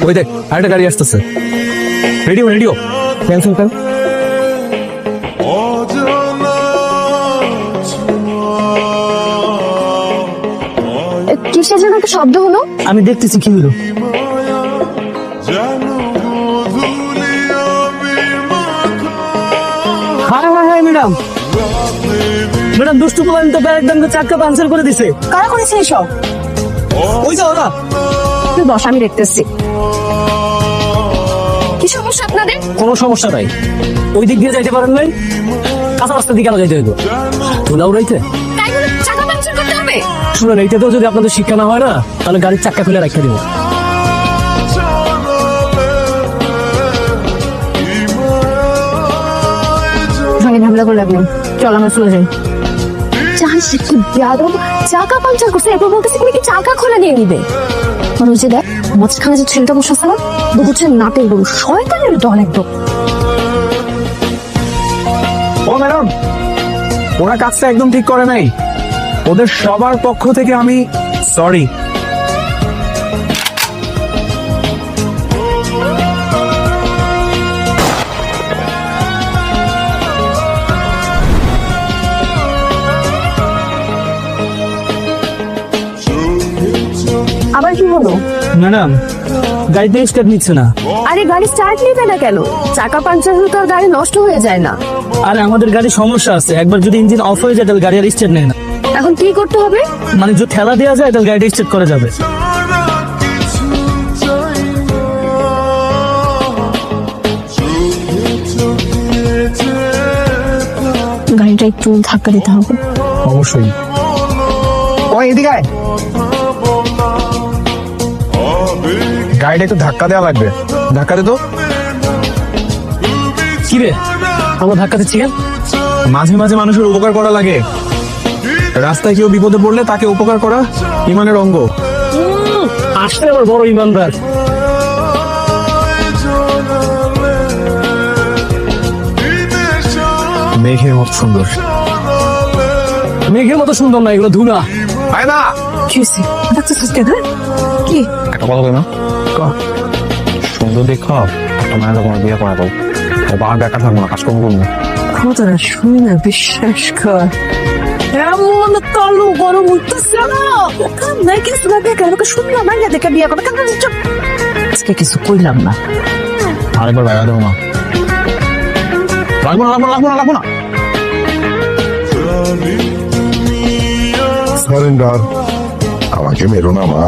ওই দেখ আরেকটা গাড়ি আসতেছে। রেডিও রেডিও ক্যান্সেল কর। কিসের যেন একটা শব্দ হলো? আমি দেখতেছি কি হলো। হায় হায় হায় ম্যাডাম, ম্যাডাম দুষ্টু পোলান তো একদম চাক্কা পাঞ্চার করে দিছে। কারা করেছে এসব? ওই যে ওরা। তুই বস, আমি দেখতেছি। কি সমস্যা আপনাদের? কোনো সমস্যা নাই, ওই দিক দিয়ে যাইতে পারেন নাই, কাঁচা রাস্তা দিকে যাইতে হইতো। তোলা উড়াইতে তাই বলে চাকা পাঞ্চার করতে হবে? শুনেন, এইটাতেও যদি আপনাদের শিক্ষা না হয় না, তাহলে গাড়ির চাক্কা খুলে রাখতে দিব। ঝামেলা করে লাগলো, চল আমরা চলে যাই। চাকা পাঞ্চার করছে, এরপর বলতেছে তুমি কি চাকা খোলা নিয়ে নিবে? মনে হচ্ছে দেখ মাঝখানে যে ছেলেটা বসে আছে না, বুঝছে নাটের গরু, শয়তানের দল একদম। ও ম্যাডাম, ওরা কাজটা একদম ঠিক করে নাই। ওদের সবার পক্ষ থেকে আমি সরি। আবার কি হলো? ম্যাডাম গাড়িতে স্টার্ট নিচ্ছে না। আরে গাড়ি স্টার্ট নিবে না কেন? চাকা পাঞ্চার হলে তো আর গাড়ি নষ্ট হয়ে যায় না। আরে আমাদের গাড়ির সমস্যা আছে, একবার যদি ইঞ্জিন অফ হয়ে যায় তাহলে গাড়ি আর স্টার্ট নেয় না। এখন কি করতে হবে? মানে যদি ঠেলা দেওয়া যায় তাহলে গাড়িটা স্টার্ট করা যাবে। গাড়িটা একটু ধাক্কা দিতে হবে। অবশ্যই। ওই এদিকে আয়। গাড়িটা একটু ধাক্কা দেওয়া লাগবে। ধাক্কা দে তো। কি রে, আমরা ধাক্কা দিচ্ছি কেন? মাঝে মাঝে মানুষের উপকার করা লাগে। রাস্তায় কেউ বিপদে পড়লে তাকে উপকার করা ইমানের অঙ্গ। আসলে আমার বড় ইমানদার। মেঘের মতো সুন্দর। মেঘের মতো সুন্দর না, এগুলো ধুনা। আয় না। কি হয়েছে? ডাক্তার কেন? কি? একটা কথা বলি না, সুন্দর দেখো একটা মায়ের তোমার বিয়ে করা দাও। বাবার বেকার থাকবো না, কাজকর্ম করবো। কথাটা শুনি না, বিশ্বাস কর। এমন তলু গরম উঠতেছে না, নাই কিছু না দেখে আমাকে শুনলাম না, দেখে বিয়ে করবে কেন? আজকে কিছু কইলাম না। আরেকবার বাইরে দেবো না। লাগবো না, লাগবো না, লাগবো না, লাগবো না। সারেন্ডার, আমাকে মেরো না মা।